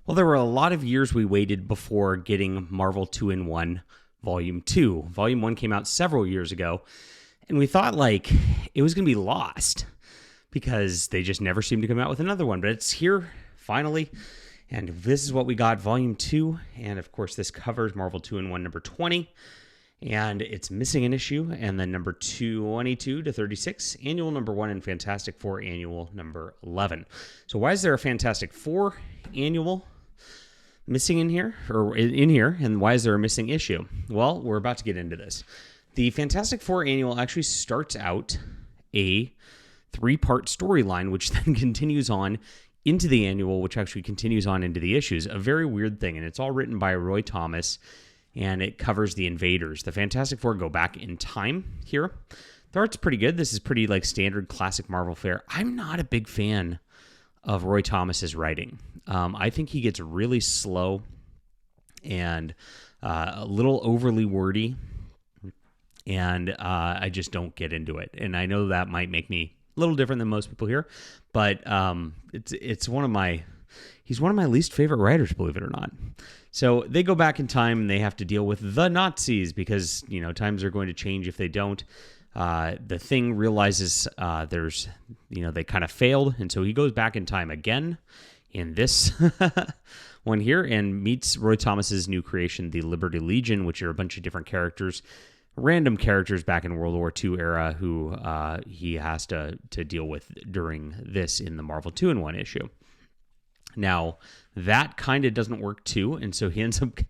Well, there were a lot of years we waited before getting Marvel 2-in-1 Volume 2. Volume 1 came out several years ago, and we thought like it was going to be lost because they just never seemed to come out with another one. But it's here finally, and this is what we got, Volume 2. And of course, this covers Marvel 2-in-1 number 20, and it's missing an issue, and then number 22 to 36, Annual number 1, and Fantastic Four Annual number 11. So why is there a Fantastic Four Annual missing in here, and why is there a missing issue? Well, we're about to get into this. The Fantastic Four Annual actually starts out a 3-part storyline, which then continues on into the Annual, which actually continues on into the issues. A very weird thing, and it's all written by Roy Thomas, and it covers the Invaders. The Fantastic Four go back in time here. The art's pretty good. This is pretty like standard classic Marvel fare. I'm not a big fan of Roy Thomas's writing. I think he gets really slow and a little overly wordy, and I just don't get into it. And I know that might make me a little different than most people here, but he's one of my least favorite writers, believe it or not. So they go back in time and they have to deal with the Nazis because, times are going to change if they don't. The Thing realizes they kind of failed, and so he goes back in time again in this one here and meets Roy Thomas's new creation, the Liberty Legion, which are a bunch of different characters, random characters back in World War II era who he has to deal with during this in the Marvel 2-in-1 issue. Now, that kind of doesn't work too, and so he ends up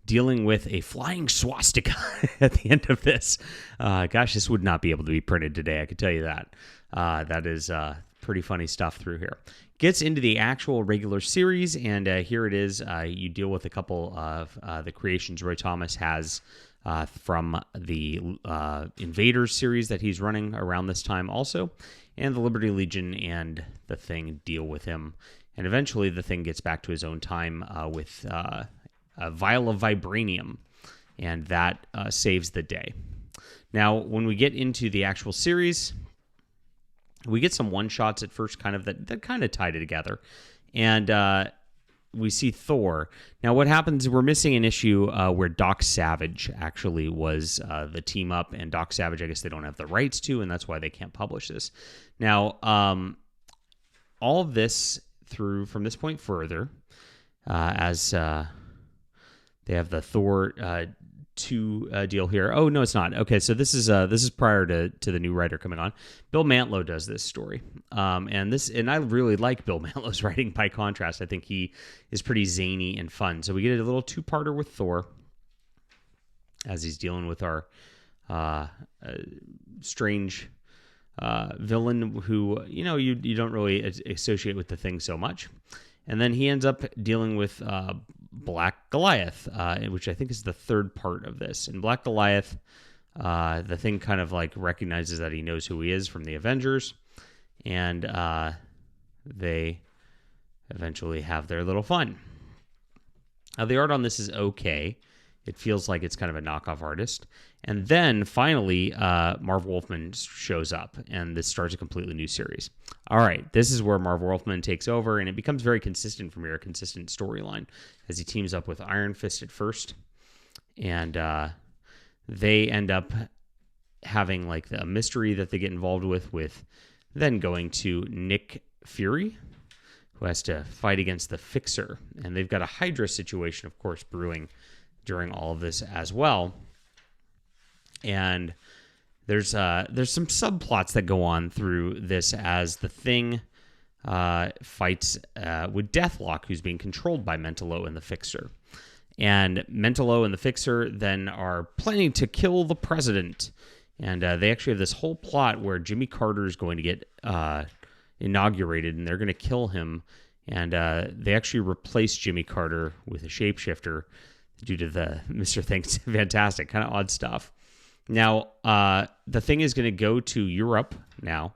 dealing with a flying swastika at the end of this. This would not be able to be printed today, I could tell you that. That is pretty funny stuff through here. Gets into the actual regular series, and here it is. You deal with a couple of the creations Roy Thomas has from the Invaders series that he's running around this time also, and the Liberty Legion and the Thing deal with him. And eventually the Thing gets back to his own time with a vial of vibranium, and that saves the day. Now, when we get into the actual series, we get some one-shots at first that kind of tied it together. And we see Thor. Now, what happens, we're missing an issue where Doc Savage actually was the team up, and Doc Savage, I guess they don't have the rights to, and that's why they can't publish this. Now, all of this from this point further, as they have the Thor 2 deal here. Oh, no, it's not. Okay, so this is prior to the new writer coming on. Bill Mantlo does this story, and I really like Bill Mantlow's writing. By contrast, I think he is pretty zany and fun. So we get a little 2-parter with Thor as he's dealing with our strange villain who you don't really associate with the Thing so much. And then he ends up dealing with Black Goliath, which I think is the 3rd part of this. And Black Goliath, the Thing kind of like recognizes that he knows who he is from the Avengers, and they eventually have their little fun. Now, the art on this is okay. It feels like it's kind of a knockoff artist. And then finally, Marv Wolfman shows up, and this starts a completely new series. All right, this is where Marv Wolfman takes over, and it becomes very consistent from here, a consistent storyline, as he teams up with Iron Fist at first. And they end up having like a mystery that they get involved with then going to Nick Fury, who has to fight against the Fixer. And they've got a Hydra situation, of course, brewing during all of this as well. And there's some subplots that go on through this as the Thing fights with Deathlock, who's being controlled by Mentalo and the Fixer. And Mentalo and the Fixer then are planning to kill the president. And they actually have this whole plot where Jimmy Carter is going to get inaugurated, and they're going to kill him. And they actually replace Jimmy Carter with a shapeshifter due to the Mr. Thing's fantastic, kind of odd stuff. Now, the Thing is going to go to Europe now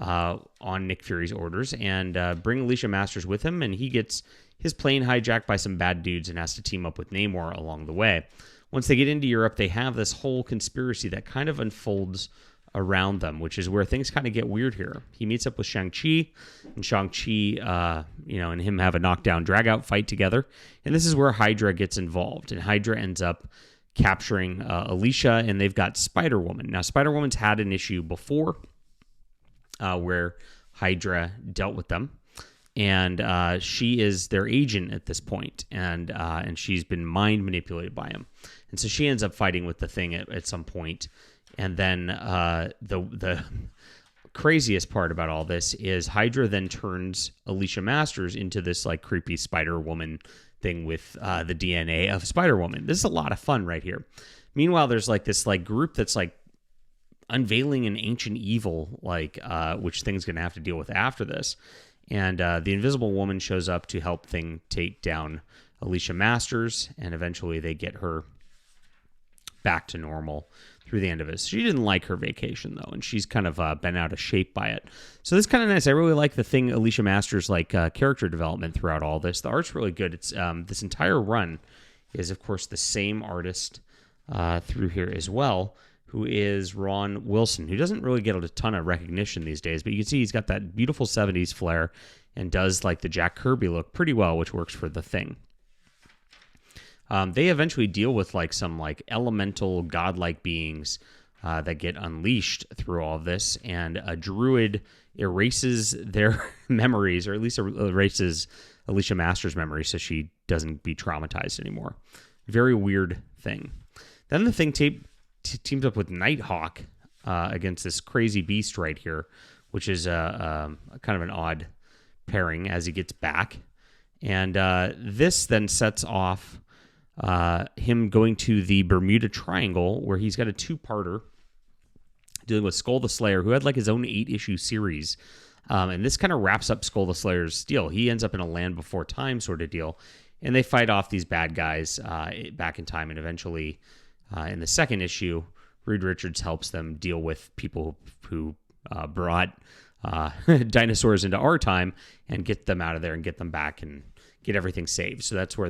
on Nick Fury's orders and bring Alicia Masters with him, and he gets his plane hijacked by some bad dudes and has to team up with Namor along the way. Once they get into Europe, they have this whole conspiracy that kind of unfolds around them, which is where things kind of get weird here. He meets up with Shang-Chi, and Shang-Chi, and him have a knockdown, drag-out fight together. And this is where Hydra gets involved, and Hydra ends up capturing Alicia, and they've got Spider-Woman. Now, Spider-Woman's had an issue before where Hydra dealt with them, and she is their agent at this point, and she's been mind manipulated by him. And so she ends up fighting with the Thing at some point. And then the craziest part about all this is Hydra then turns Alicia Masters into this like creepy Spider-Woman thing with the DNA of Spider-Woman. This is a lot of fun right here. Meanwhile, there's like this like group that's like unveiling an ancient evil, like which Thing's going to have to deal with after this. And the Invisible Woman shows up to help Thing take down Alicia Masters, and eventually they get her back to normal through the end of it. She didn't like her vacation, though, and she's kind of been out of shape by it. So this is kind of nice. I really like the Thing, Alicia Masters, like character development throughout all this. The art's really good. It's this entire run is, of course, the same artist through here as well, who is Ron Wilson, who doesn't really get a ton of recognition these days, but you can see he's got that beautiful 70s flair and does like the Jack Kirby look pretty well, which works for the Thing. They eventually deal with like some like elemental godlike beings that get unleashed through all of this, and a druid erases their memories, or at least erases Alicia Masters' memory so she doesn't be traumatized anymore. Very weird thing. Then the Thing teams up with Nighthawk against this crazy beast right here, which is a kind of an odd pairing as he gets back. And this then sets off him going to the Bermuda Triangle, where he's got a two-parter dealing with Skull the Slayer, who had like his own 8-issue series. And this kind of wraps up Skull the Slayer's deal. He ends up in a Land Before Time sort of deal, and they fight off these bad guys back in time, and eventually in the second issue, Reed Richards helps them deal with people who brought dinosaurs into our time and get them out of there and get them back and get everything saved. So that's where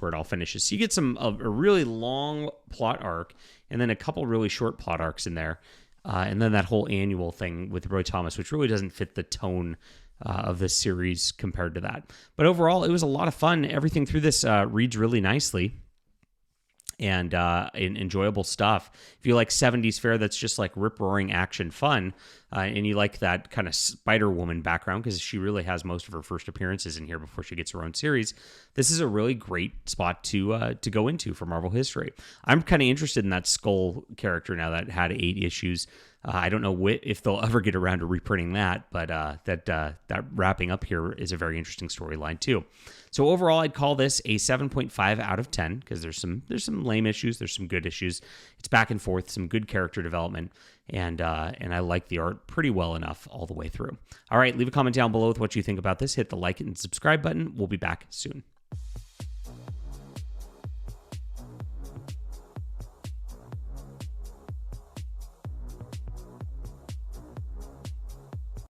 it all finishes. So you get a really long plot arc, and then a couple really short plot arcs in there, and then that whole annual thing with Roy Thomas, which really doesn't fit the tone of this series compared to that. But overall, it was a lot of fun. Everything through this reads really nicely, and enjoyable stuff. If you like 70s fare that's just like rip-roaring action fun, and you like that kind of Spider-Woman background, because she really has most of her first appearances in here before she gets her own series, this is a really great spot to go into for Marvel history. I'm kind of interested in that Skull character now that had 8 issues. I don't know if they'll ever get around to reprinting that, but that wrapping up here is a very interesting storyline too. So overall, I'd call this a 7.5 out of 10, because there's some lame issues, there's some good issues. It's back and forth, some good character development, and I like the art pretty well enough all the way through. All right, leave a comment down below with what you think about this. Hit the like and subscribe button. We'll be back soon.